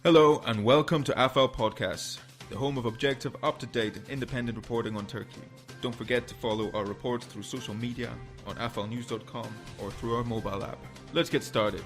Hello and welcome to AFAL Podcasts, the home of objective, up-to-date and independent reporting on Turkey. Don't forget to follow our reports through social media, on afalnews.com or through our mobile app. Let's get started.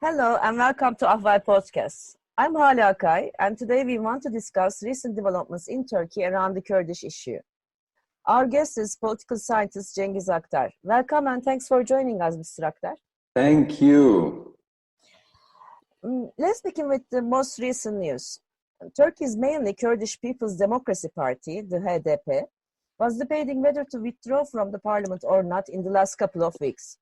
Hello and welcome to AFAL Podcasts. I'm Hale Akay and today we want to discuss recent developments in Turkey around the Kurdish issue. Our guest is political scientist Cengiz Aktar. Welcome and thanks for joining us, Mr. Aktar. Thank you. Let's begin with the most recent news. Turkey's mainly-Kurdish People's Democracy Party, the HDP, was debating whether to withdraw from the parliament or not in the last couple of weeks.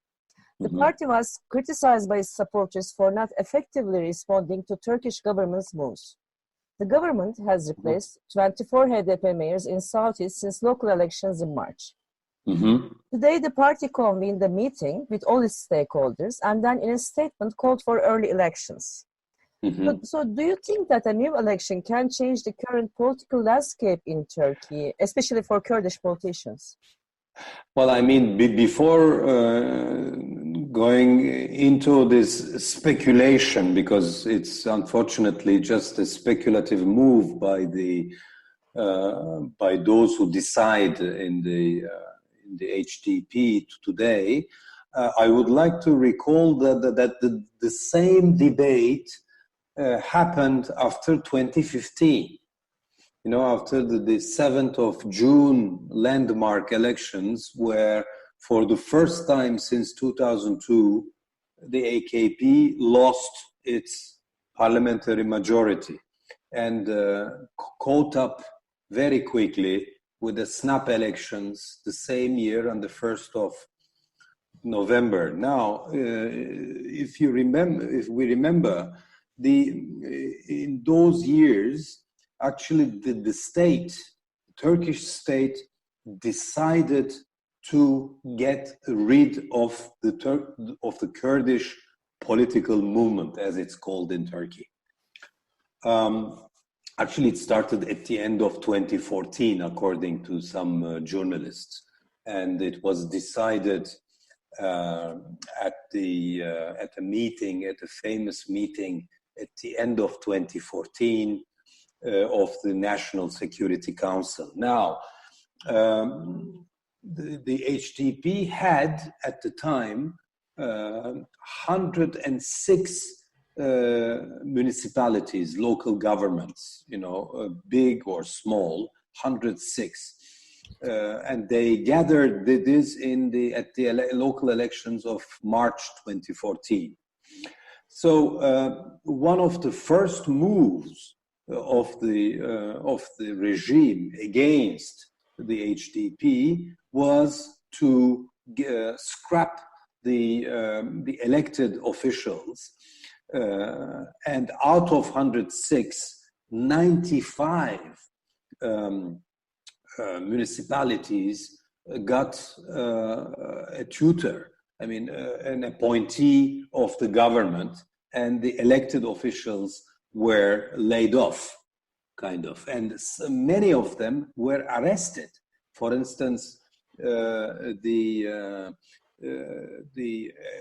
The party was criticized by its supporters for not effectively responding to Turkish government's moves. The government has replaced 24 HDP mayors in Southeast since local elections in March. Today, the party convened a meeting with all its stakeholders and then in a statement called for early elections. So do you think that a new election can change the current political landscape in Turkey, especially for Kurdish politicians? Well, I mean, before going into this speculation, because it's unfortunately just a speculative move by those who decide in the HDP today, I would like to recall that the same debate happened after 2015. You know, after the 7th of June landmark elections, where for the first time since 2002, the AKP lost its parliamentary majority and caught up very quickly with the snap elections the same year on the 1st of November. Now, if we remember, in those years, actually the Turkish state decided to get rid of the Kurdish political movement, as it's called in Turkey. Actually, it started at the end of 2014, according to some journalists, and it was decided at a meeting, at a famous meeting at the end of 2014 of the National Security Council. Now, the HDP had at the time 106 municipalities, local governments, big or small, 106. And they gathered this at the local elections of March 2014. So one of the first moves of the regime against the HDP was to scrap the elected officials. And out of 106, 95 municipalities got a tutor, an appointee of the government, and the elected officials were laid off, kind of. And many of them were arrested. For instance,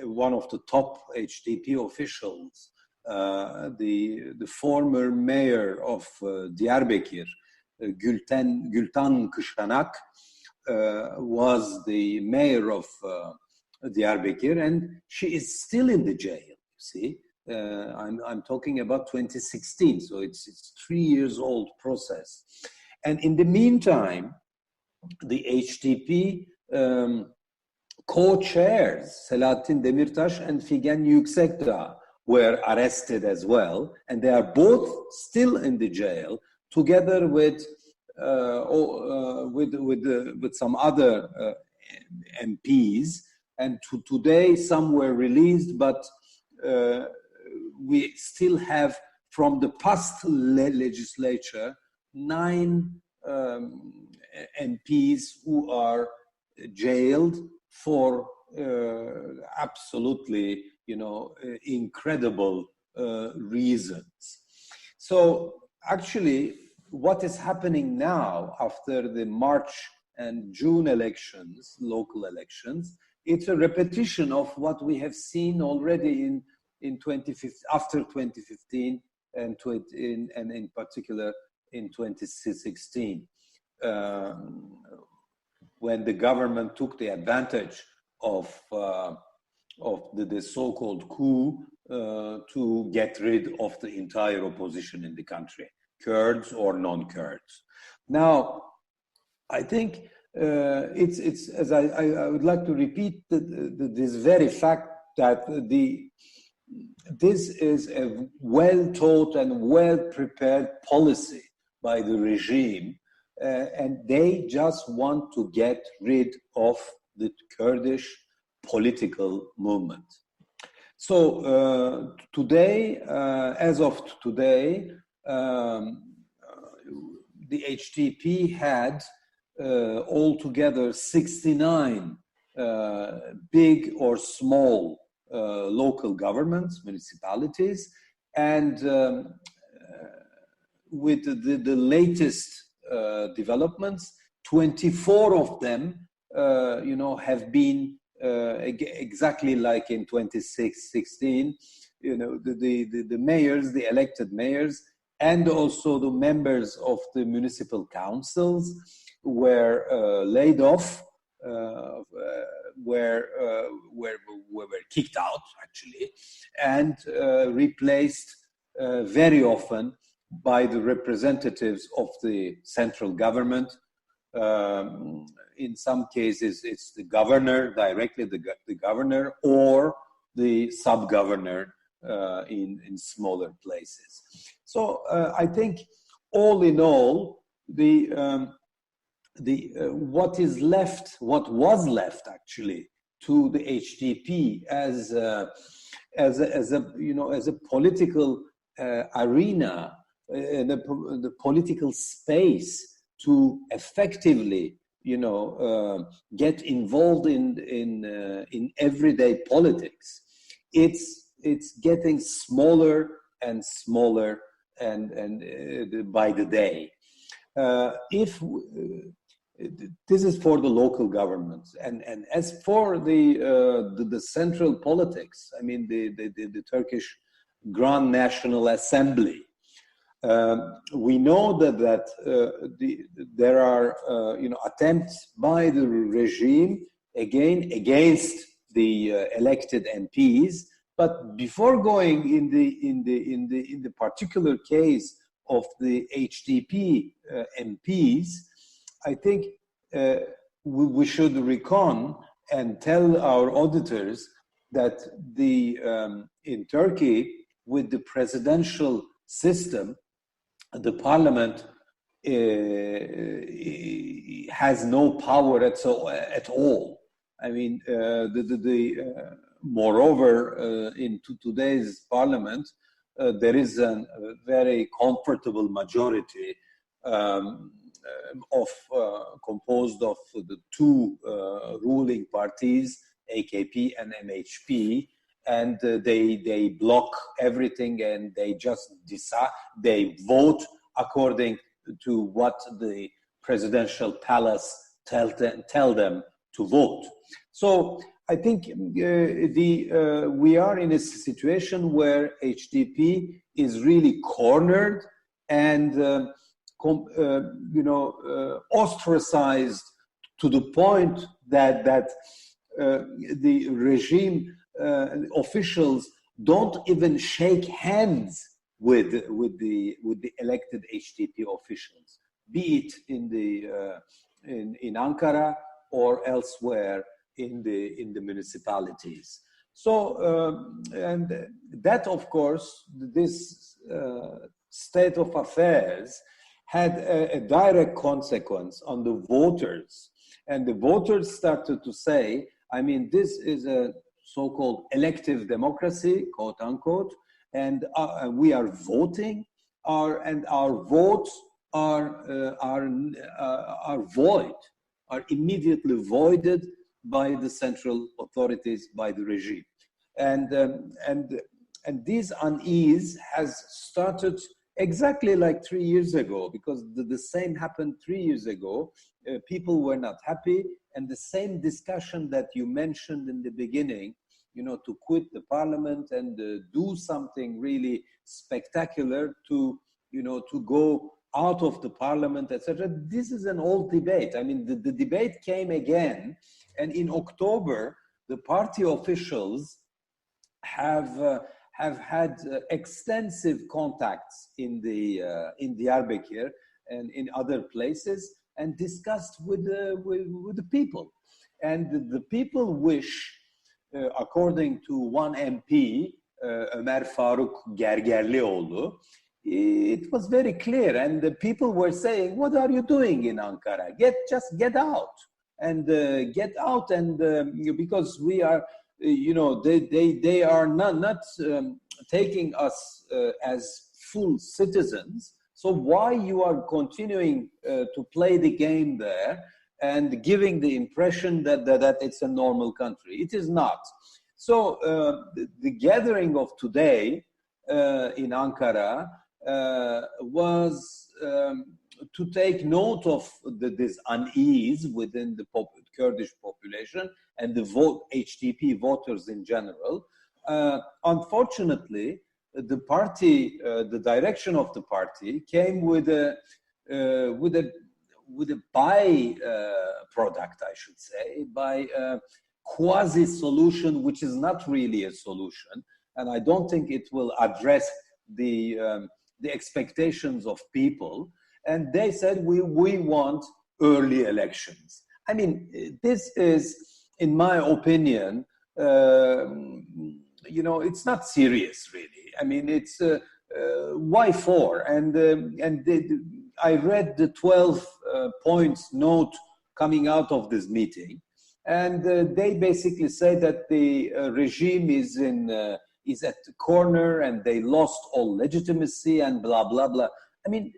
one of the top HDP officials, the former mayor of Diyarbakir, Gültan Kışanak, was the mayor of Diyarbakir, and she is still in the jail. You see, I'm talking about 2016, so it's 3 years old process. And in the meantime, the HDP co-chairs Selahattin Demirtas and Figen Yüksekdağ were arrested as well, and they are both still in the jail, together with some other MPs. And today some were released, but we still have from the past legislature 9 MPs who are jailed for absolutely, incredible reasons. So actually, what is happening now after the March and June elections, local elections, it's a repetition of what we have seen already in in 2015, after 2015, and in particular in 2016, when the government took the advantage of the so-called coup to get rid of the entire opposition in the country, Kurds or non-Kurds. Now, I think it's as I would like to repeat this very fact that this is a well-taught and well-prepared policy by the regime, and they just want to get rid of the Kurdish political movement. So today, as of today, the HDP had altogether 69 big or small local governments, municipalities, and with the latest developments, 24 of them, have been exactly like in 2016. The mayors, the elected mayors, and also the members of the municipal councils were laid off, were kicked out actually, and replaced very often by the representatives of the central government. In some cases, it's the governor, directly the governor, or the sub-governor in smaller places. So I think, all in all, what was left actually to the HDP as a political arena, the political space to effectively get involved in everyday politics. It's getting smaller and smaller and by the day. If this is for the local governments, and as for the central politics, I mean the Turkish Grand National Assembly, we know that there are attempts by the regime again against the elected MPs. But before going in the particular case of the HDP MPs, I think we should recon and tell our auditors that in Turkey, with the presidential system, the parliament has no power at all. I mean, moreover, in today's parliament, there is a very comfortable majority composed of the two ruling parties, AKP and MHP, and they block everything, and they just decide, they vote according to what the presidential palace tell them to vote. So I think we are in a situation where HDP is really cornered and ostracized to the point that the regime officials don't even shake hands with the elected HDP officials, be it in Ankara or elsewhere in the municipalities. So and that, of course, this state of affairs had a direct consequence on the voters, and the voters started to say, I mean, this is a so-called elective democracy, quote unquote, and we are voting, and our votes are void, are immediately voided by the central authorities, by the regime, and this unease has started exactly like 3 years ago, because the same happened 3 years ago. People were not happy, and the same discussion that you mentioned in the beginning to quit the parliament and do something really spectacular to go out of the parliament, etc. This is an old debate. I mean, the debate came again, and in October, the party officials have had extensive contacts in Diyarbakir and in other places, and discussed with the people. And the people wish, according to one MP, Ömer Faruk Gergerlioğlu, it was very clear, and the people were saying, "What are you doing in Ankara? Just get out, and because we are, they are not taking us as full citizens. So why you are continuing to play the game there and giving the impression that it's a normal country? It is not." So the gathering of today in Ankara was to take note of this unease within the Kurdish population and the HDP voters in general. Unfortunately, the party, the direction of the party, came with a by-product, I should say, by a quasi-solution, which is not really a solution, and I don't think it will address the expectations of people. And they said, we want early elections. I mean, this is, in my opinion, it's not serious, really. I mean, it's why for? And I read the 12 points note coming out of this meeting, and they basically say that the regime is at the corner and they lost all legitimacy and blah blah blah. I mean,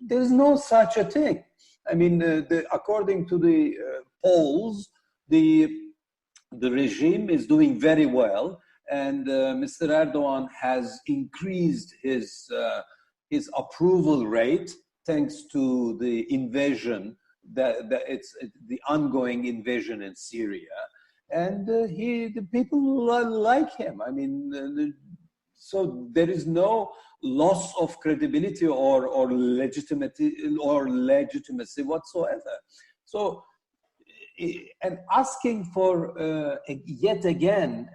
there is no such a thing. I mean, according to the polls, the regime is doing very well, and Mr. Erdogan has increased his approval rate thanks to the invasion, it's the ongoing invasion in Syria, and the people like him. I mean, so there is no loss of credibility or legitimacy whatsoever. So, and asking for yet again,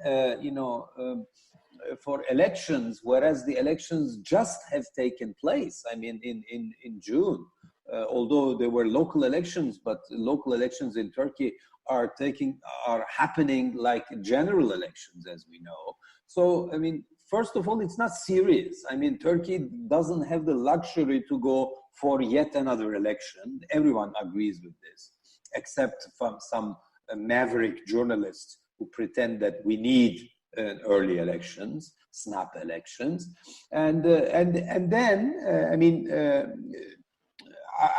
for elections, whereas the elections just have taken place. I mean, in June, although there were local elections, but local elections in Turkey are happening like general elections, as we know. So, I mean, first of all, it's not serious. I mean, Turkey doesn't have the luxury to go for yet another election. Everyone agrees with this, except from some maverick journalists who pretend that we need early elections, snap elections, and then I mean,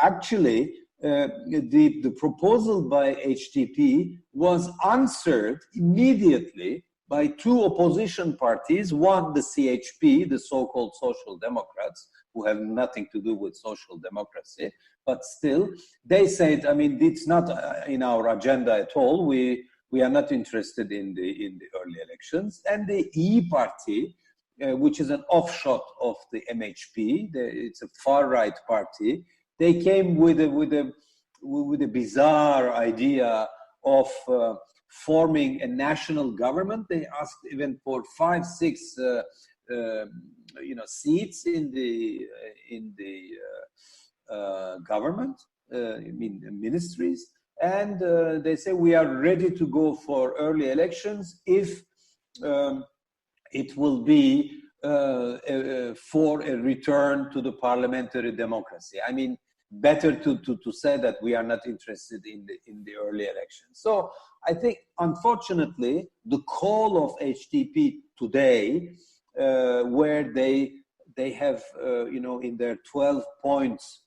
actually, the proposal by HDP was answered immediately by two opposition parties. One, the CHP, the so-called Social Democrats, who have nothing to do with social democracy, but still, they said, I mean, it's not in our agenda at all. We are not interested in the early elections. And the E Party, which is an offshoot of the MHP, it's a far-right party. They came with a bizarre idea of forming a national government. They asked even for 5-6 seats in the government, I mean ministries, and they say we are ready to go for early elections if it will be for a return to the parliamentary democracy. I mean, better to say that we are not interested in the early elections. So I think, unfortunately, the call of HDP today, where they have in their 12 points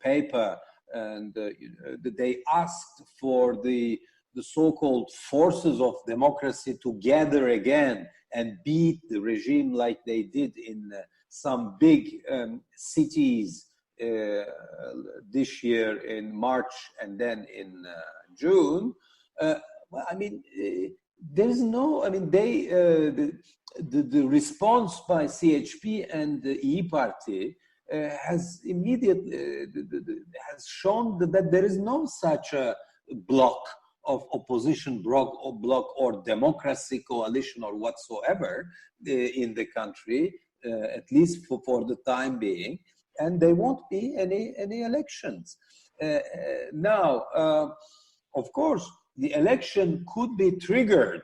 paper, and they asked for the so-called forces of democracy to gather again and beat the regime like they did in some big cities this year in March and then in June. Well, I mean, there's no, I mean, they, the response by CHP and the E Party has immediately, has shown that there is no such a block of opposition bloc or democracy coalition or whatsoever in the country, at least for the time being, and there won't be any elections. Now, of course, the election could be triggered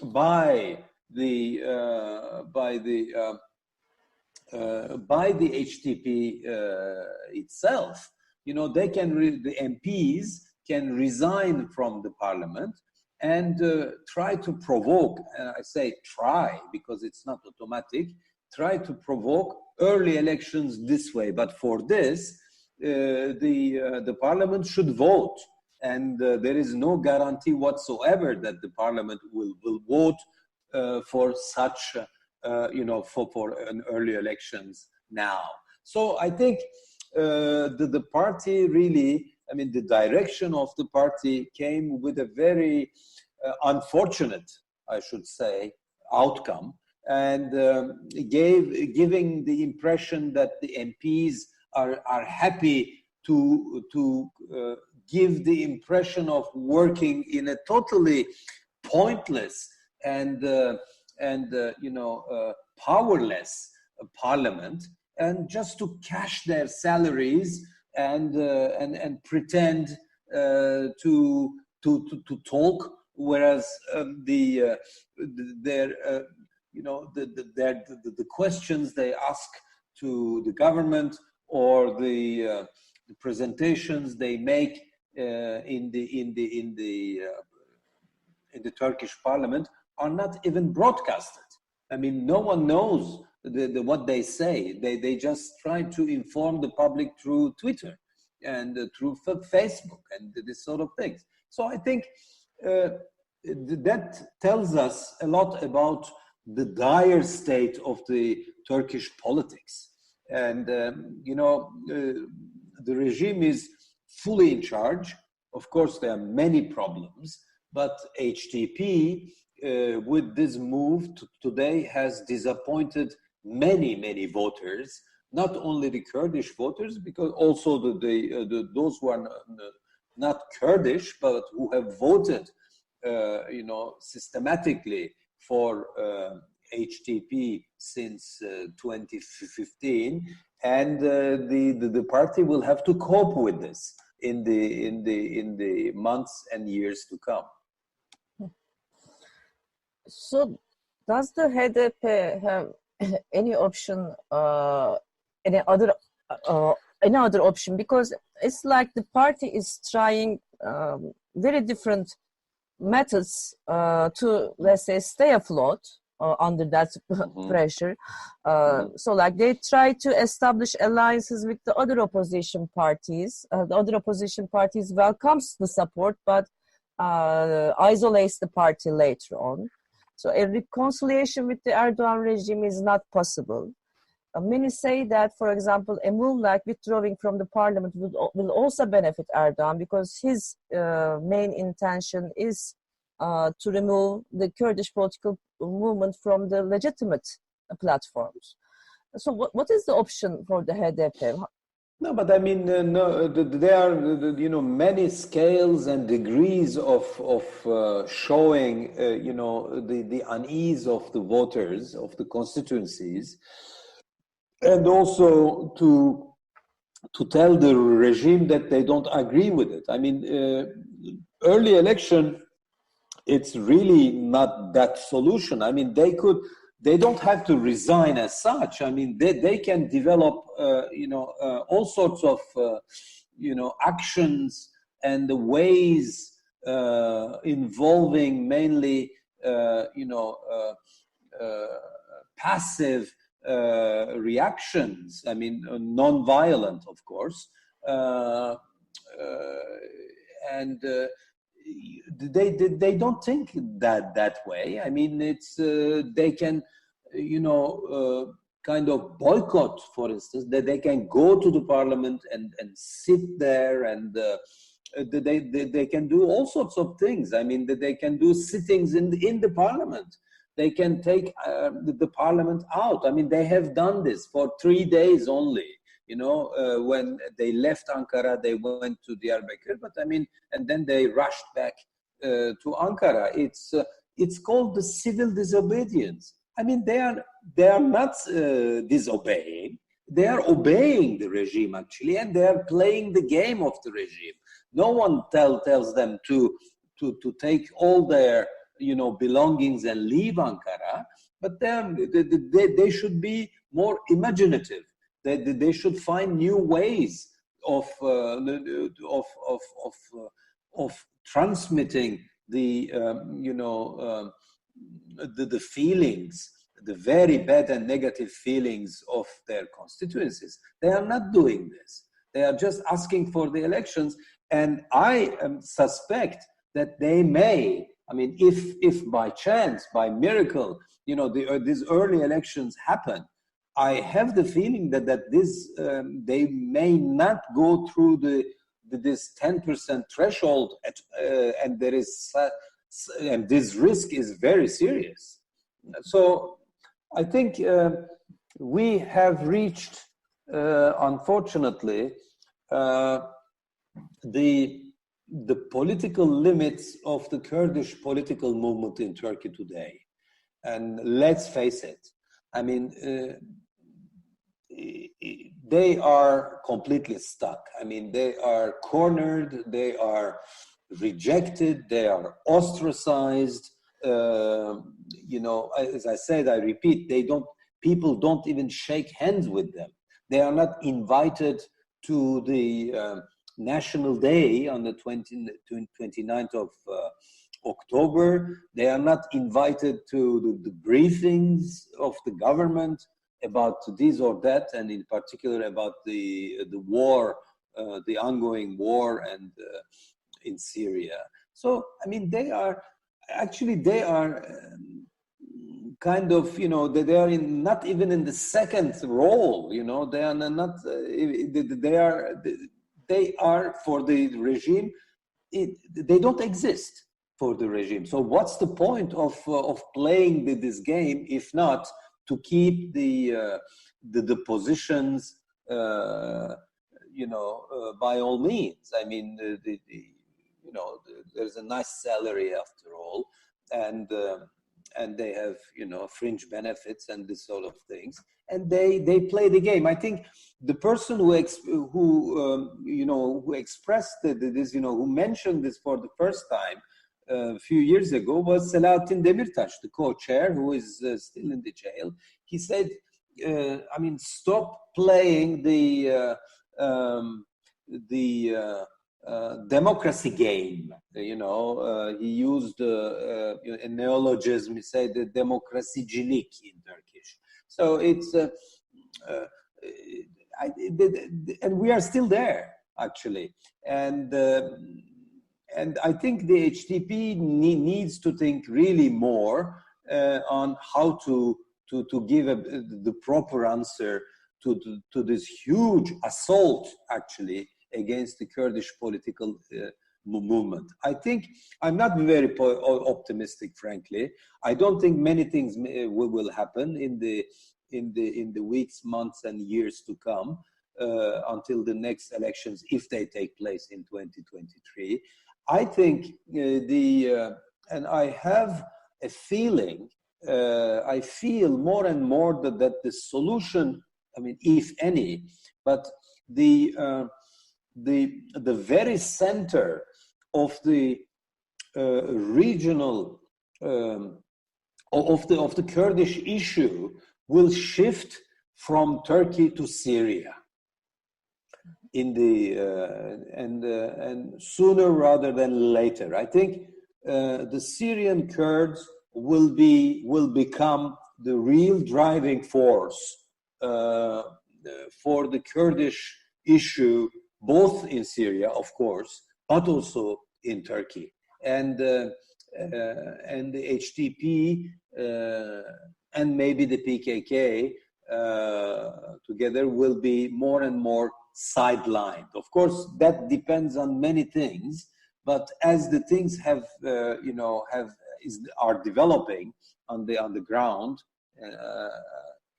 by the HDP itself. You know, they can the MPs can resign from the parliament and try to provoke. I say try because it's not automatic. Try to provoke early elections this way, but for this, the parliament should vote, and there is no guarantee whatsoever that the parliament will vote for such, for an early elections now. So I think the party really, I mean, the direction of the party came with a very unfortunate, I should say, outcome, and giving the impression that the MPs are happy to give the impression of working in a totally pointless and powerless parliament, and just to cash their salaries and pretend to talk, whereas the questions they ask to the government or the presentations they make in the Turkish parliament are not even broadcasted. I mean, no one knows what they say. They just try to inform the public through Twitter and through Facebook and this sort of things. So I think that tells us a lot about the dire state of the Turkish politics. And, the regime is fully in charge. Of course, there are many problems, but HDP, with this move today, has disappointed many voters, not only the Kurdish voters, because also those who are not Kurdish, but who have voted, systematically for HDP since 2015, and the party will have to cope with this in the months and years to come. So, does the HDP have any option, any other option? Because it's like the party is trying very different methods to, let's say, stay afloat under that pressure. So like they try to establish alliances with the other opposition parties. The other opposition parties welcomes the support, but isolates the party later on. So a reconciliation with the Erdogan regime is not possible. Many say that, for example, a move like withdrawing from the parliament will also benefit Erdogan, because his main intention is to remove the Kurdish political movement from the legitimate platforms. So what is the option for the HDP? No, but I mean, there are many scales and degrees of showing the unease of the voters of the constituencies, and also to tell the regime that they don't agree with it. I mean, early election, it's really not that solution. I mean, they don't have to resign as such. I mean, they can develop, all sorts of, actions and the ways involving mainly, passive reactions. I mean, non-violent, of course, and they don't think that way. I mean, it's they can, kind of boycott, for instance, that they can go to the parliament and sit there and they can do all sorts of things. I mean, they can do sittings in the parliament. They can take the parliament out. I mean, they have done this for 3 days only. When they left Ankara, they went to Diyarbakir, but I mean, and then they rushed back to Ankara. It's called the civil disobedience. I mean, they are not disobeying. They are obeying the regime, actually, and they are playing the game of the regime. No one tells them to take all their belongings and leave Ankara, but they should be more imaginative. They should find new ways of transmitting the feelings, the very bad and negative feelings of their constituencies. They are not doing this. They are just asking for the elections, and I suspect that they may. I mean, if by chance, by miracle, these early elections happen, I have the feeling that this they may not go through this 10% threshold, and there is and this risk is very serious. So I think we have reached, unfortunately, the political limits of the Kurdish political movement in Turkey today. And let's face it, I mean, they are completely stuck. I mean, they are cornered, they are rejected, they are ostracized. As I said, I repeat, people don't even shake hands with them. They are not invited to the National Day on the 29th of October. They are not invited to the briefings of the government about this or that, and in particular about the war, the ongoing war and in Syria. So, I mean, they are kind of, they are not even in the second role, they are not, they are for the regime, they don't exist for the regime. So what's the point of playing this game if not to keep the positions, by all means? I mean, there's a nice salary after all, and they have fringe benefits and this sort of things, and they play the game. I think the person who expressed this, who mentioned this for the first time a few years ago was Selahattin Demirtas, the co-chair, who is still in the jail. He said, I mean, stop playing the democracy game. He used a neologism. He said the demokrasicilik in Turkish. So it's and we are still there, actually, and I think the HDP needs to think really more on how to give the proper answer to this huge assault, actually, against the Kurdish political movement. I think I'm not very optimistic, frankly. I don't think many things will happen in the weeks, months, and years to come until the next elections, if they take place in 2023. I think and I have a feeling. I feel more and more that the solution, I mean, if any, but the very center of the regional of the Kurdish issue will shift from Turkey to Syria in the and sooner rather than later. I think the Syrian Kurds will become the real driving force for the Kurdish issue, both in Syria, of course, but also in Turkey. And the HDP and maybe the PKK together will be more and more sidelined. Of course, that depends on many things, but as the things are developing on the ground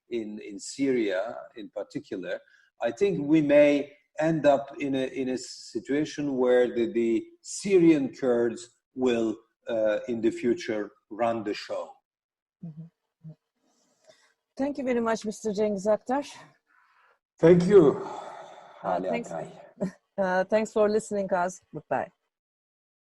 in Syria in particular, I think we may end up in a situation where the Syrian Kurds will in the future run the show. Mm-hmm. Thank you very much, Mr. Cengiz Aktar. Thank you. Thanks for listening, guys. Goodbye.